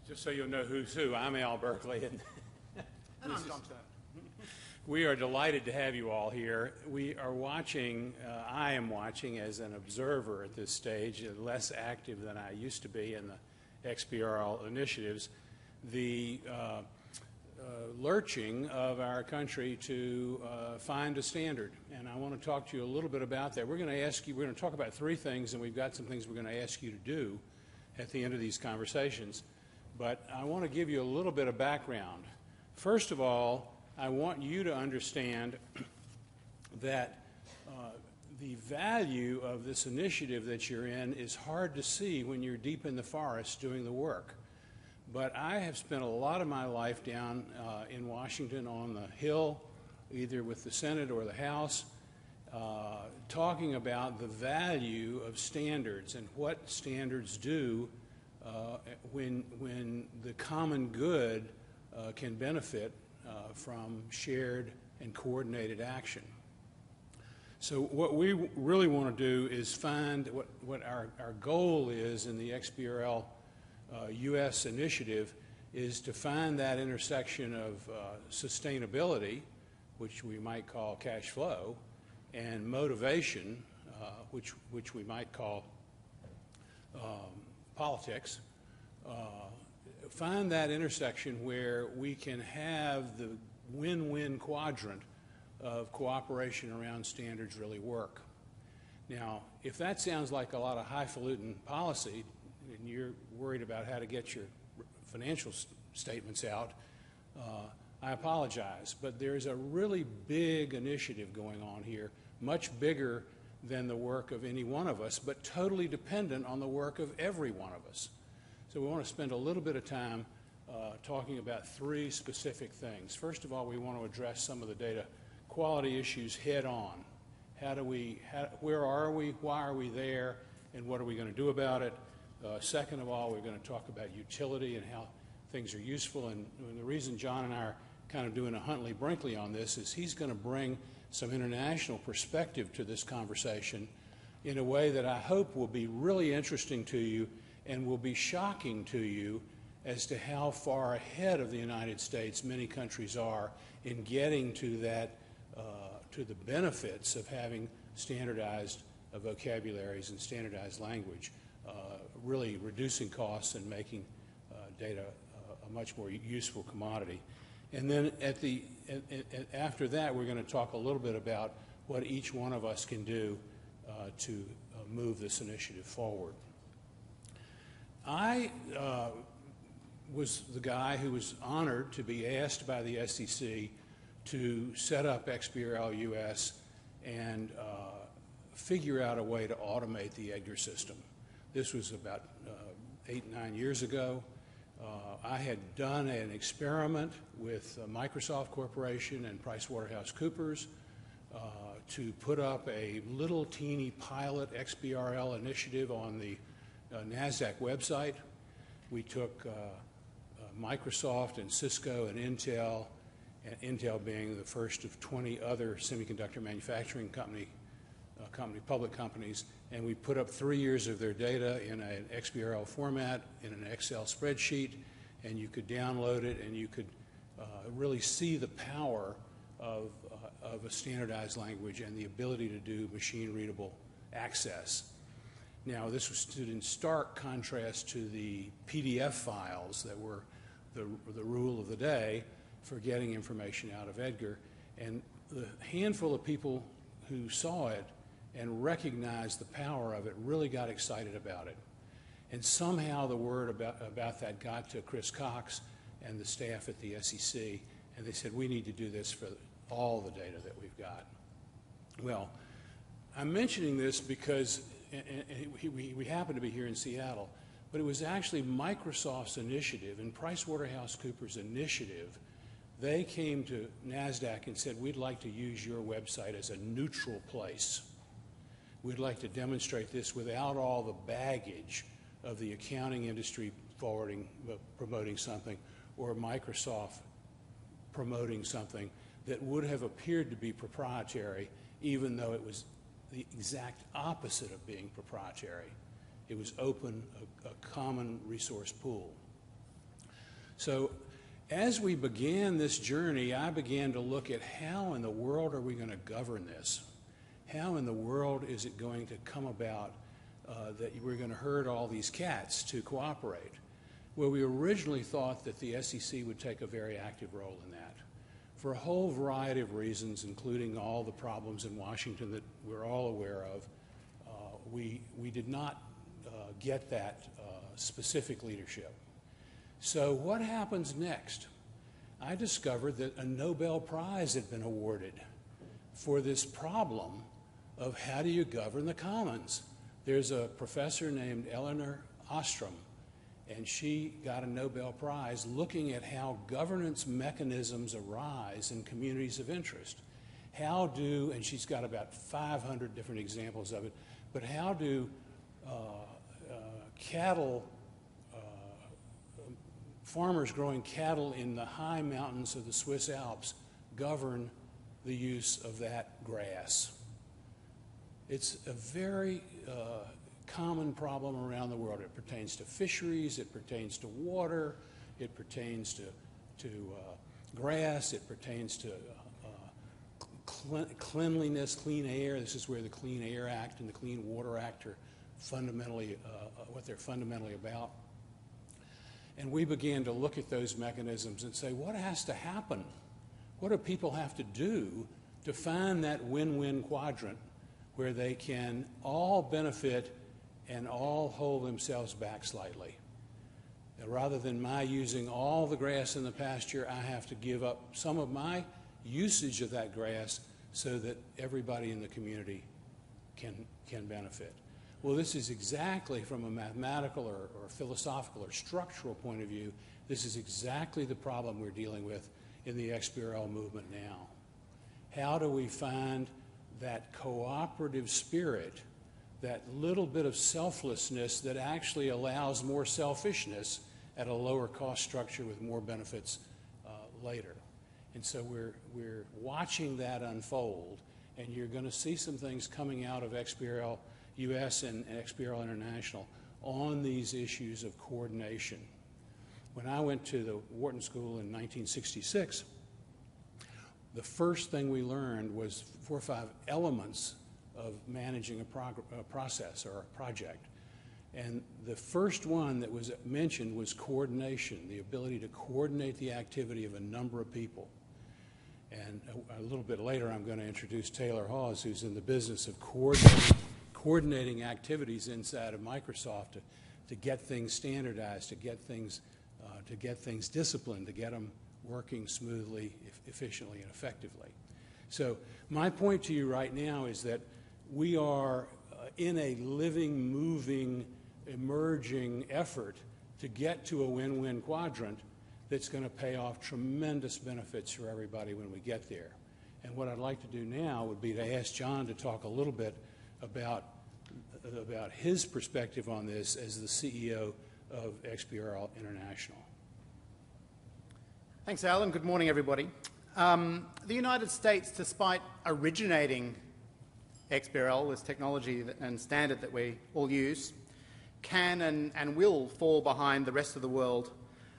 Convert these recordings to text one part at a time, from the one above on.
Just so you'll know who's who, I'm Al Berkeley, and And I'm John Turner. we are delighted to have you all here. We are watching, I am watching as an observer at this stage, less active than I used to be in the XBRL initiatives, the lurching of our country to find a standard. And I want to talk to you a little bit about that. We're going to talk about three things, and we've got some things we're going to ask you to do at the end of these conversations. But I want to give you a little bit of background. First of all, I want you to understand that the value of this initiative that you're in is hard to see when you're deep in the forest doing the work. But I have spent a lot of my life down in Washington on the Hill, either with the Senate or the House, talking about the value of standards and what standards do when the common good can benefit from shared and coordinated action. So what we really want to do is find what our goal is in the XBRL U.S. initiative is to find that intersection of sustainability, which we might call cash flow, and motivation, which we might call politics. Find that intersection where we can have the win-win quadrant of cooperation around standards really work. Now, if that sounds like a lot of highfalutin policy, and you're worried about how to get your financial statements out, I apologize. But there's a really big initiative going on here, much bigger than the work of any one of us, but totally dependent on the work of every one of us. So we want to spend a little bit of time talking about three specific things. First of all, we want to address some of the data quality issues head on. Where are we, why are we there, and what are we going to do about it? Second of all, we're going to talk about utility and how things are useful. And the reason John and I are kind of doing a Huntley-Brinkley on this is he's going to bring some international perspective to this conversation in a way that I hope will be really interesting to you and will be shocking to you as to how far ahead of the United States many countries are in getting to that, to the benefits of having standardized vocabularies and standardized language, really reducing costs and making data a much more useful commodity. And then after that, we're going to talk a little bit about what each one of us can do to move this initiative forward. I was the guy who was honored to be asked by the SEC to set up XBRL US and figure out a way to automate the EDGAR system. This was about 8, 9 years ago. I had done an experiment with Microsoft Corporation and PricewaterhouseCoopers to put up a little teeny pilot XBRL initiative on the NASDAQ website. We took Microsoft and Cisco and Intel being the first of 20 other semiconductor manufacturing public companies, and we put up 3 years of their data in an XBRL format in an Excel spreadsheet, and you could download it and you could really see the power of a standardized language and the ability to do machine-readable access. Now, this was stood in stark contrast to the PDF files that were the rule of the day for getting information out of EDGAR. And the handful of people who saw it and recognized the power of it really got excited about it. And somehow the word about that got to Chris Cox and the staff at the SEC, and they said, we need to do this for all the data that we've got. Well, I'm mentioning this because we happen to be here in Seattle, but it was actually Microsoft's initiative and PricewaterhouseCoopers' initiative. They came to NASDAQ and said, we'd like to use your website as a neutral place. We'd like to demonstrate this without all the baggage of the accounting industry promoting something, or Microsoft promoting something that would have appeared to be proprietary, even though it was the exact opposite of being proprietary. It was open, a common resource pool. So as we began this journey, I began to look at how in the world are we going to govern this? How in the world is it going to come about that we're going to herd all these cats to cooperate? Well, we originally thought that the SEC would take a very active role in that. For a whole variety of reasons, including all the problems in Washington that we're all aware of, we did not get that specific leadership. So what happens next? I discovered that a Nobel Prize had been awarded for this problem of how do you govern the commons. There's a professor named Elinor Ostrom, and she got a Nobel Prize looking at how governance mechanisms arise in communities of interest. How do, and she's got about 500 different examples of it, but how do farmers growing cattle in the high mountains of the Swiss Alps govern the use of that grass? It's a very common problem around the world. It pertains to fisheries, it pertains to water, it pertains to grass, it pertains to cleanliness, clean air. This is where the Clean Air Act and the Clean Water Act are fundamentally what they're fundamentally about. And we began to look at those mechanisms and say, what has to happen? What do people have to do to find that win-win quadrant where they can all benefit and all hold themselves back slightly? Now, rather than my using all the grass in the pasture, I have to give up some of my usage of that grass so that everybody in the community can benefit. Well, this is exactly, from a mathematical or philosophical or structural point of view, this is exactly the problem we're dealing with in the XBRL movement now. How do we find that cooperative spirit, that little bit of selflessness that actually allows more selfishness at a lower cost structure with more benefits later? And so we're watching that unfold, and you're going to see some things coming out of XBRL US and XBRL International on these issues of coordination. When I went to the Wharton School in 1966, the first thing we learned was 4 or 5 elements of managing a process or a project. And the first one that was mentioned was coordination, the ability to coordinate the activity of a number of people. And a little bit later, I'm going to introduce Taylor Hawes, who's in the business of coordinating activities inside of Microsoft to get things standardized, to get things disciplined, to get them working smoothly, efficiently, and effectively. So my point to you right now is that we are in a living, moving, emerging effort to get to a win-win quadrant that's going to pay off tremendous benefits for everybody when we get there. And what I'd like to do now would be to ask John to talk a little bit about his perspective on this as the CEO of XBRL International. Thanks, Alan. Good morning, everybody. The United States, despite originating XBRL, this technology and standard that we all use, can and will fall behind the rest of the world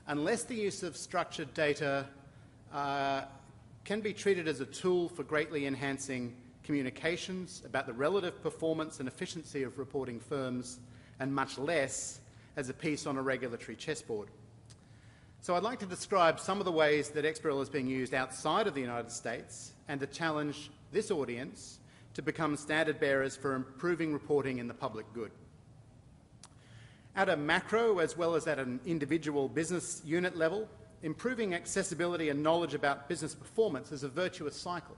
unless the use of structured data can be treated as a tool for greatly enhancing communications about the relative performance and efficiency of reporting firms, and much less as a piece on a regulatory chessboard. So I'd like to describe some of the ways that XBRL is being used outside of the United States and to challenge this audience to become standard bearers for improving reporting in the public good. At a macro as well as at an individual business unit level, improving accessibility and knowledge about business performance is a virtuous cycle.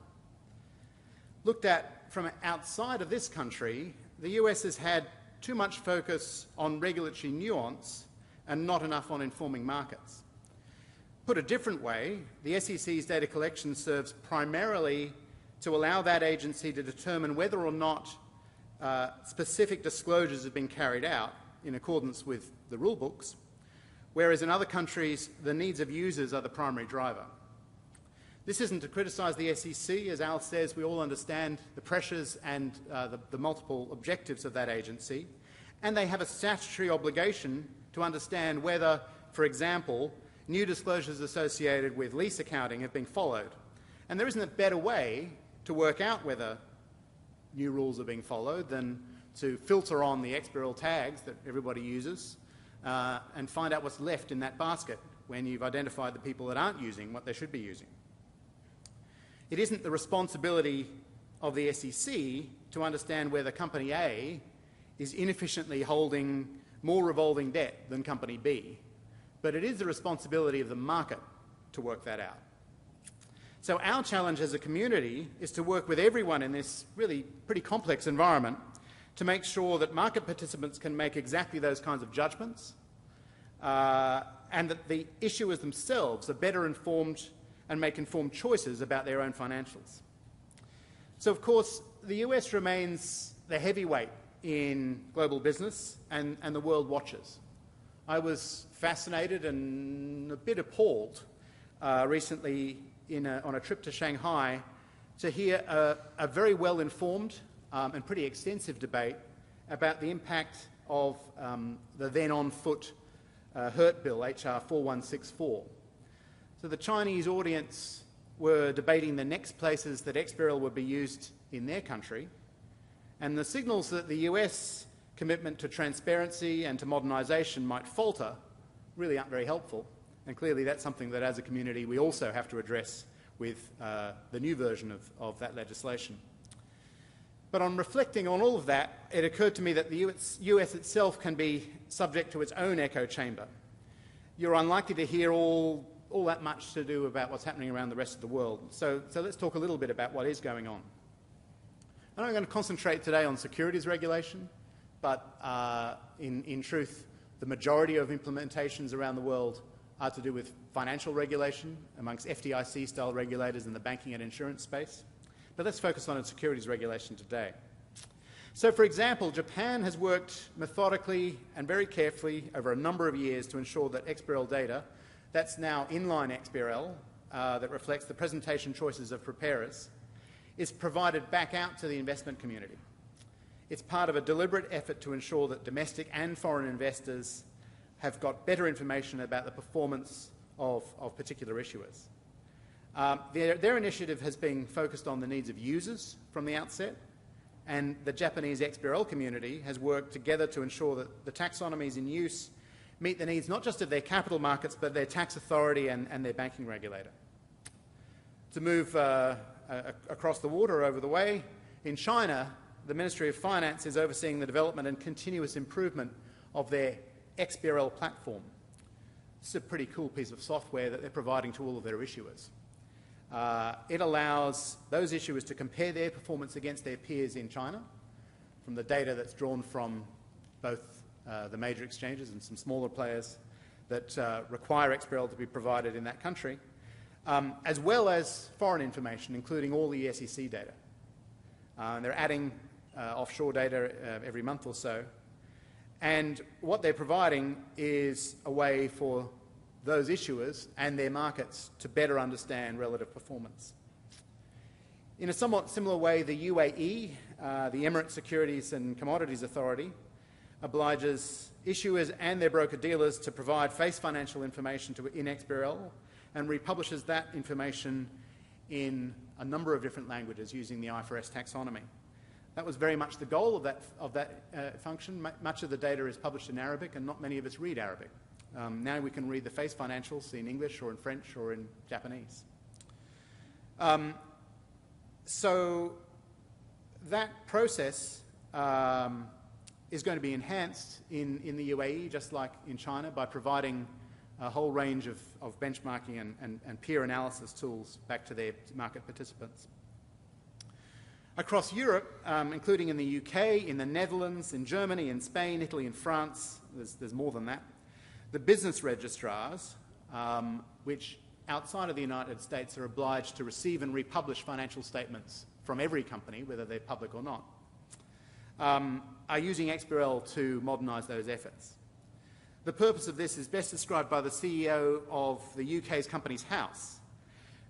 Looked at from outside of this country, the US has had too much focus on regulatory nuance and not enough on informing markets. Put a different way, the SEC's data collection serves primarily to allow that agency to determine whether or not specific disclosures have been carried out in accordance with the rule books, whereas in other countries, the needs of users are the primary driver. This isn't to criticise the SEC. As Al says, we all understand the pressures and the multiple objectives of that agency, and they have a statutory obligation to understand whether, for example, new disclosures associated with lease accounting have been followed. And there isn't a better way to work out whether new rules are being followed than to filter on the XBRL tags that everybody uses and find out what's left in that basket when you've identified the people that aren't using what they should be using. It isn't the responsibility of the SEC to understand whether Company A is inefficiently holding more revolving debt than Company B, but it is the responsibility of the market to work that out. So our challenge as a community is to work with everyone in this really pretty complex environment to make sure that market participants can make exactly those kinds of judgments and that the issuers themselves are better informed and make informed choices about their own financials. So, of course, the US remains the heavyweight in global business and the world watches. I was fascinated and a bit appalled recently on a trip to Shanghai to hear a very well-informed and pretty extensive debate about the impact of the then on-foot HERT Bill, HR 4164. So the Chinese audience were debating the next places that XBRL would be used in their country, and the signals that the US commitment to transparency and to modernisation might falter really aren't very helpful. And clearly that's something that as a community we also have to address with the new version of that legislation. But on reflecting on all of that, it occurred to me that the US itself can be subject to its own echo chamber. You're unlikely to hear all that much to do about what's happening around the rest of the world. So let's talk a little bit about what is going on. And I'm going to concentrate today on securities regulation, but in truth, the majority of implementations around the world are to do with financial regulation amongst FDIC-style regulators in the banking and insurance space. But let's focus on securities regulation today. So, for example, Japan has worked methodically and very carefully over a number of years to ensure that XBRL data, that's now inline XBRL, that reflects the presentation choices of preparers, is provided back out to the investment community. It's part of a deliberate effort to ensure that domestic and foreign investors have got better information about the performance of particular issuers. Their initiative has been focused on the needs of users from the outset, and the Japanese XBRL community has worked together to ensure that the taxonomies in use meet the needs not just of their capital markets, but their tax authority and their banking regulator. To move across the water over the way, in China, the Ministry of Finance is overseeing the development and continuous improvement of their XBRL platform. It's a pretty cool piece of software that they're providing to all of their issuers. It allows those issuers to compare their performance against their peers in China from the data that's drawn from both the major exchanges and some smaller players that require XBRL to be provided in that country, as well as foreign information, including all the SEC data. They're adding offshore data every month or so. And what they're providing is a way for those issuers and their markets to better understand relative performance. In a somewhat similar way, the UAE, the Emirates Securities and Commodities Authority, obliges issuers and their broker-dealers to provide face financial information in XBRL and republishes that information in a number of different languages using the IFRS taxonomy. That was very much the goal of that function. Much of the data is published in Arabic and not many of us read Arabic. Now we can read the face financials in English or in French or in Japanese. So that process is going to be enhanced in the UAE, just like in China, by providing a whole range of benchmarking and peer analysis tools back to their market participants. Across Europe, including in the UK, in the Netherlands, in Germany, in Spain, Italy and France, there's more than that, the business registrars, which outside of the United States are obliged to receive and republish financial statements from every company, whether they're public or not, are using XBRL to modernise those efforts. The purpose of this is best described by the CEO of the UK's Companies House,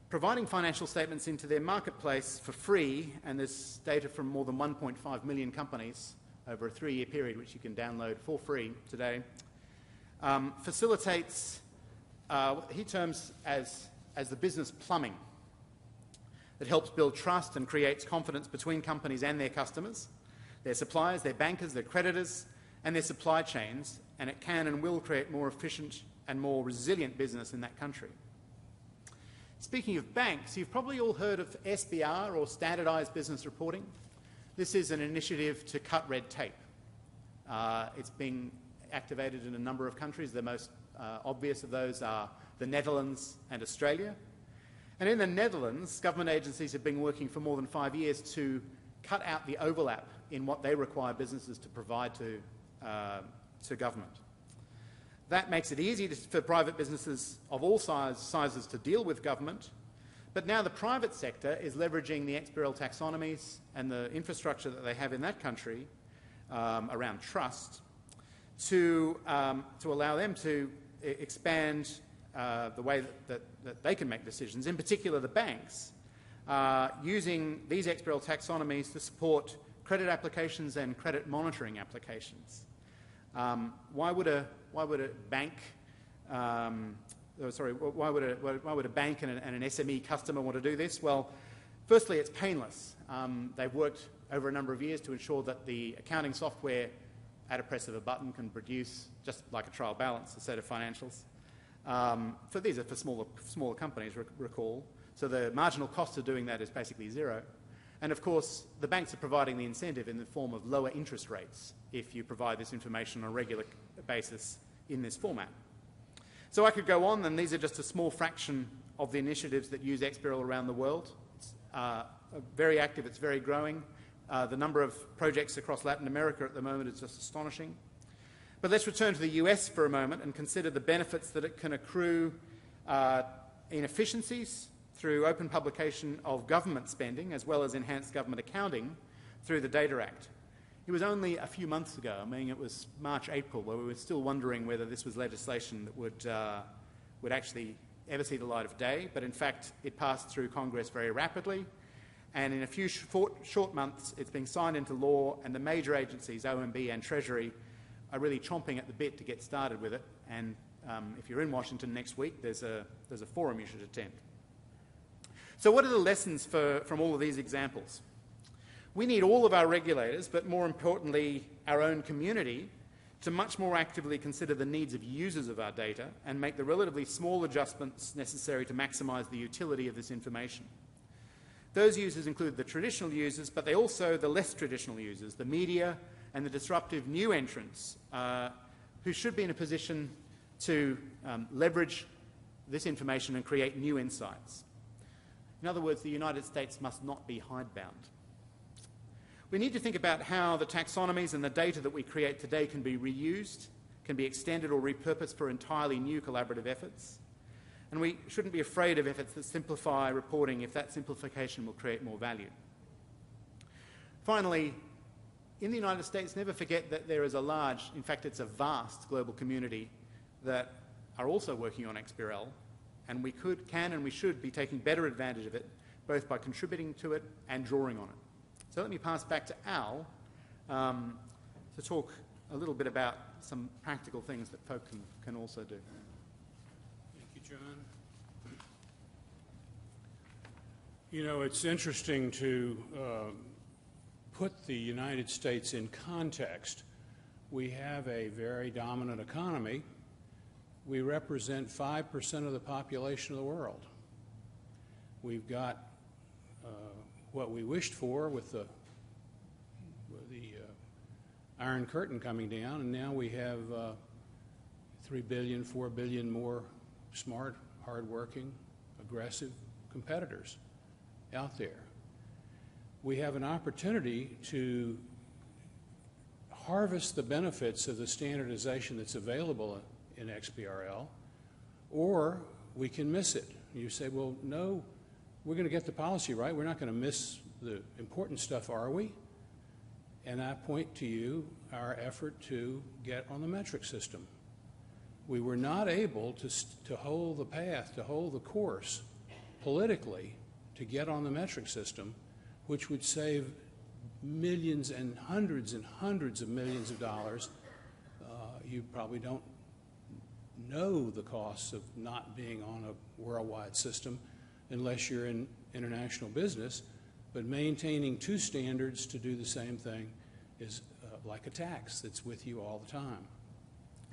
providing financial statements into their marketplace for free, and there's data from more than 1.5 million companies over a 3-year period, which you can download for free today, facilitates he terms as the business plumbing that helps build trust and creates confidence between companies and their customers, their suppliers, their bankers, their creditors, and their supply chains, and it can and will create more efficient and more resilient business in that country. Speaking of banks, you've probably all heard of SBR, or Standardized Business Reporting. This is an initiative to cut red tape. It's being activated in a number of countries. The most obvious of those are the Netherlands and Australia. And in the Netherlands, government agencies have been working for more than 5 years to cut out the overlap in what they require businesses to provide to government. That makes it easy for private businesses of all sizes to deal with government, but now the private sector is leveraging the XBRL taxonomies and the infrastructure that they have in that country around trust to allow them to expand the way that they can make decisions, in particular the banks, using these XBRL taxonomies to support credit applications and credit monitoring applications. Why would a bank and an SME customer want to do this? Well, firstly, it's painless. They've worked over a number of years to ensure that the accounting software, at a press of a button, can produce, just like a trial balance, a set of financials. These are for smaller companies, recall. So the marginal cost of doing that is basically zero. And of course, the banks are providing the incentive in the form of lower interest rates if you provide this information on a regular basis in this format. So I could go on, and these are just a small fraction of the initiatives that use XBRL around the world. It's very active, it's very growing. The number of projects across Latin America at the moment is just astonishing. But let's return to the US for a moment and consider the benefits that it can accrue in efficiencies through open publication of government spending, as well as enhanced government accounting through the Data Act. It was only a few months ago, I mean it was March, April, where we were still wondering whether this was legislation that would actually ever see the light of day, but in fact it passed through Congress very rapidly, and in a few short months it's being signed into law, and the major agencies, OMB and Treasury, are really chomping at the bit to get started with it. And if you're in Washington next week, there's a forum you should attend. So what are the lessons from all of these examples? We need all of our regulators, but more importantly, our own community, to much more actively consider the needs of users of our data and make the relatively small adjustments necessary to maximise the utility of this information. Those users include the traditional users, but they also the less traditional users, the media and the disruptive new entrants, who should be in a position to leverage this information and create new insights. In other words, the United States must not be hidebound. We need to think about how the taxonomies and the data that we create today can be reused, can be extended or repurposed for entirely new collaborative efforts. And we shouldn't be afraid of efforts that simplify reporting if that simplification will create more value. Finally, in the United States, never forget that there is a large, in fact it's a vast global community that are also working on XBRL, and we can and we should be taking better advantage of it, both by contributing to it and drawing on it. So let me pass back to Al to talk a little bit about some practical things that folk can also do. Thank you, John. You know, it's interesting to put the United States in context. We have a very dominant economy. We represent 5% of the population of the world. We've got what we wished for with the Iron Curtain coming down, and now we have 3 billion, 4 billion more smart, hardworking, aggressive competitors out there. We have an opportunity to harvest the benefits of the standardization that's available in XBRL, or we can miss it. You say, well, no, we're going to get the policy right. We're not going to miss the important stuff, are we? And I point to you our effort to get on the metric system. We were not able to hold the path, to hold the course politically to get on the metric system, which would save millions and hundreds of millions of dollars. You probably don't know the costs of not being on a worldwide system unless you're in international business, but maintaining two standards to do the same thing is like a tax that's with you all the time.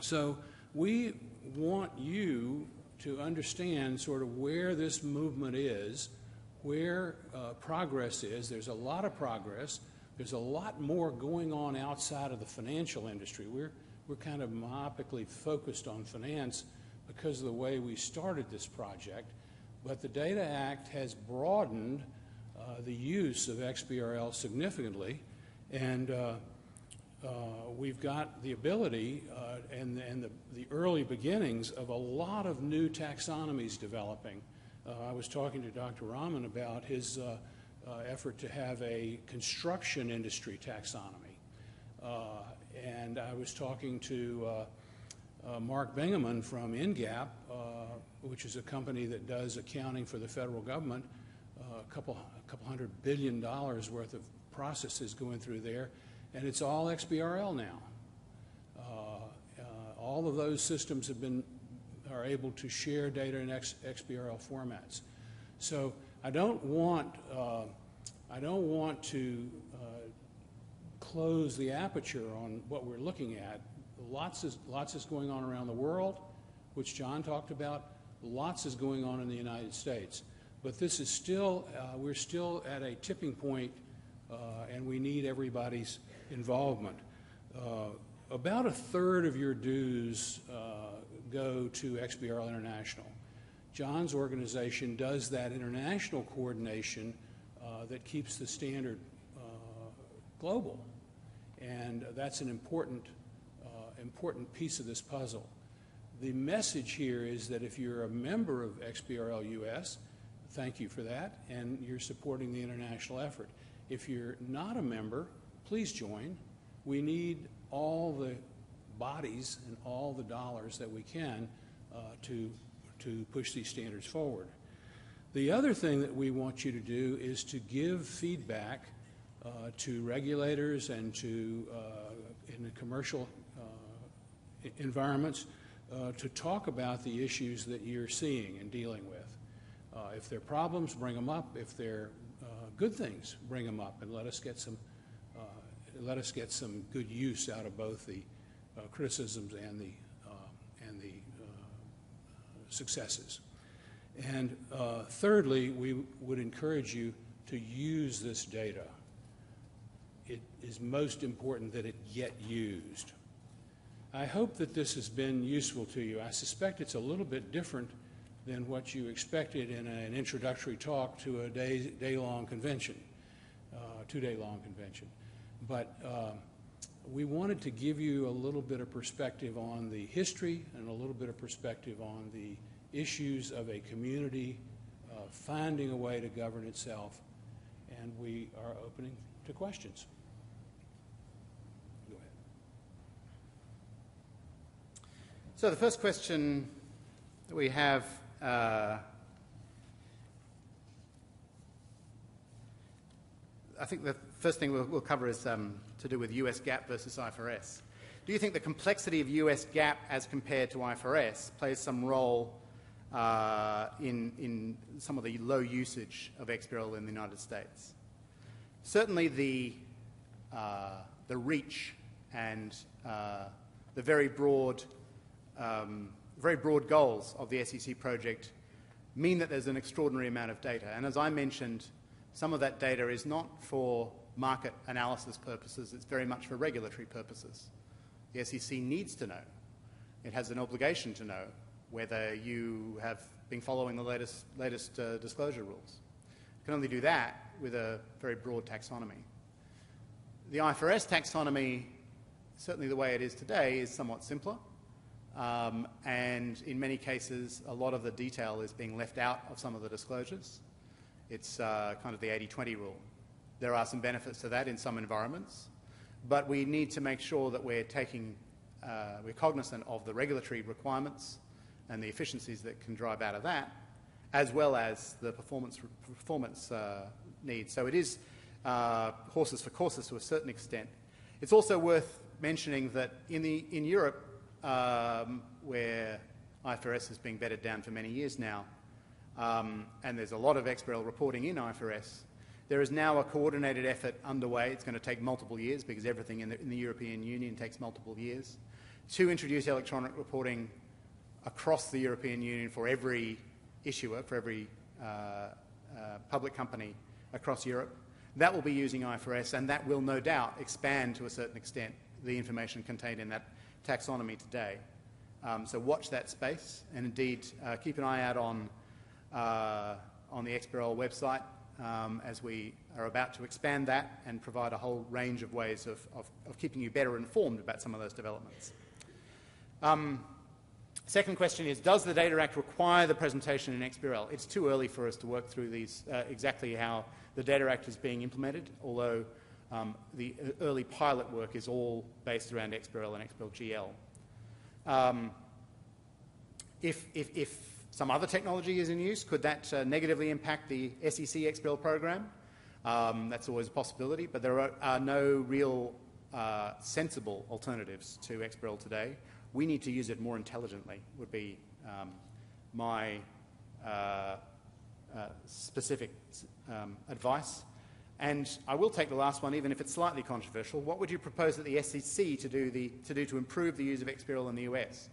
So we want you to understand sort of where this movement is, where progress is. There's a lot of progress. There's a lot more going on outside of the financial industry. We're kind of myopically focused on finance because of the way we started this project, but the Data Act has broadened the use of XBRL significantly, and we've got the ability and the early beginnings of a lot of new taxonomies developing. I was talking to Dr. Rahman about his effort to have a construction industry taxonomy. And I was talking to Mark Bingaman from INGAP, which is a company that does accounting for the federal government, a couple $100 billion worth of processes going through there, and it's all XBRL now. All of those systems are able to share data in XBRL formats. So I don't want to close the aperture on what we're looking at. Lots is going on around the world, which John talked about. Lots is going on in the United States. But this is still, we're still at a tipping point, and we need everybody's involvement. About a third of your dues go to XBRL International. John's organization does that international coordination that keeps the standard global, and that's an important piece of this puzzle. The message here is that if you're a member of XBRL US, thank you for that, and you're supporting the international effort. If you're not a member, please join. We need all the bodies and all the dollars that we can to push these standards forward. The other thing that we want you to do is to give feedback to regulators and to in the commercial environments to talk about the issues that you're seeing and dealing with. If there are problems, bring them up. If they're good things, bring them up, and let us get some good use out of both the criticisms and the successes. And thirdly, we would encourage you to use this data. It is most important that it get used. I hope that this has been useful to you. I suspect it's a little bit different than what you expected in an introductory talk to a day-long convention, two-day-long convention. But we wanted to give you a little bit of perspective on the history and a little bit of perspective on the issues of a community finding a way to govern itself, and we are opening to questions. Go ahead. So the first question that we have I think the first thing we'll cover is to do with US GAAP versus IFRS. Do you think the complexity of US GAAP as compared to IFRS plays some role in some of the low usage of XBRL in the United States? Certainly the reach and the very broad goals of the SEC project mean that there's an extraordinary amount of data. And as I mentioned, some of that data is not for market analysis purposes, it's very much for regulatory purposes. The SEC needs to know. It has an obligation to know whether you have been following the latest disclosure rules. You can only do that with a very broad taxonomy. The IFRS taxonomy, certainly the way it is today, is somewhat simpler. And in many cases, a lot of the detail is being left out of some of the disclosures. It's kind of the 80-20 rule. There are some benefits to that in some environments, but we need to make sure that we're cognizant of the regulatory requirements and the efficiencies that can drive out of that, as well as the performance needs. So it is horses for courses to a certain extent. It's also worth mentioning that in Europe, where IFRS is being bedded down for many years now, and there's a lot of XBRL reporting in IFRS. There is now a coordinated effort underway. It's going to take multiple years because everything in the European Union takes multiple years to introduce electronic reporting across the European Union for every issuer, for every public company across Europe. That will be using IFRS, and that will no doubt expand to a certain extent the information contained in that taxonomy today. So watch that space, and indeed keep an eye out on the XBRL website as we are about to expand that and provide a whole range of ways of keeping you better informed about some of those developments. Second question is, does the Data Act require the presentation in XBRL? It's too early for us to work through these, exactly how the Data Act is being implemented, although the early pilot work is all based around XBRL and XBRL-GL. If some other technology is in use, could that negatively impact the SEC XBRL program? That's always a possibility, but there are no real sensible alternatives to XBRL today. We need to use it more intelligently, would be my specific advice. And I will take the last one, even if it's slightly controversial. What would you propose that the SEC to do to improve the use of XBRL in the US?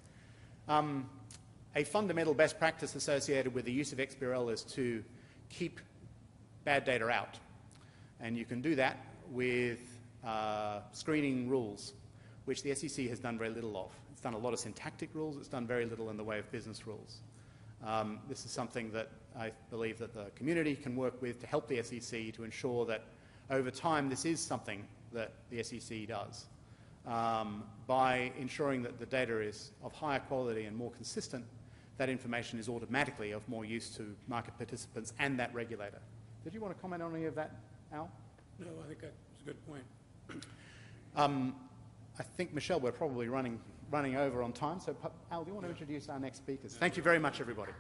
A fundamental best practice associated with the use of XBRL is to keep bad data out. And you can do that with screening rules, which the SEC has done very little of. It's done a lot of syntactic rules. It's done very little in the way of business rules. This is something that I believe that the community can work with to help the SEC to ensure that over time this is something that the SEC does. By ensuring that the data is of higher quality and more consistent, that information is automatically of more use to market participants and that regulator. Did you want to comment on any of that, Al? No, I think that's a good point. I think, Michelle, we're probably running over on time, so Al, do you want to introduce our next speakers? Thank you very much, everybody.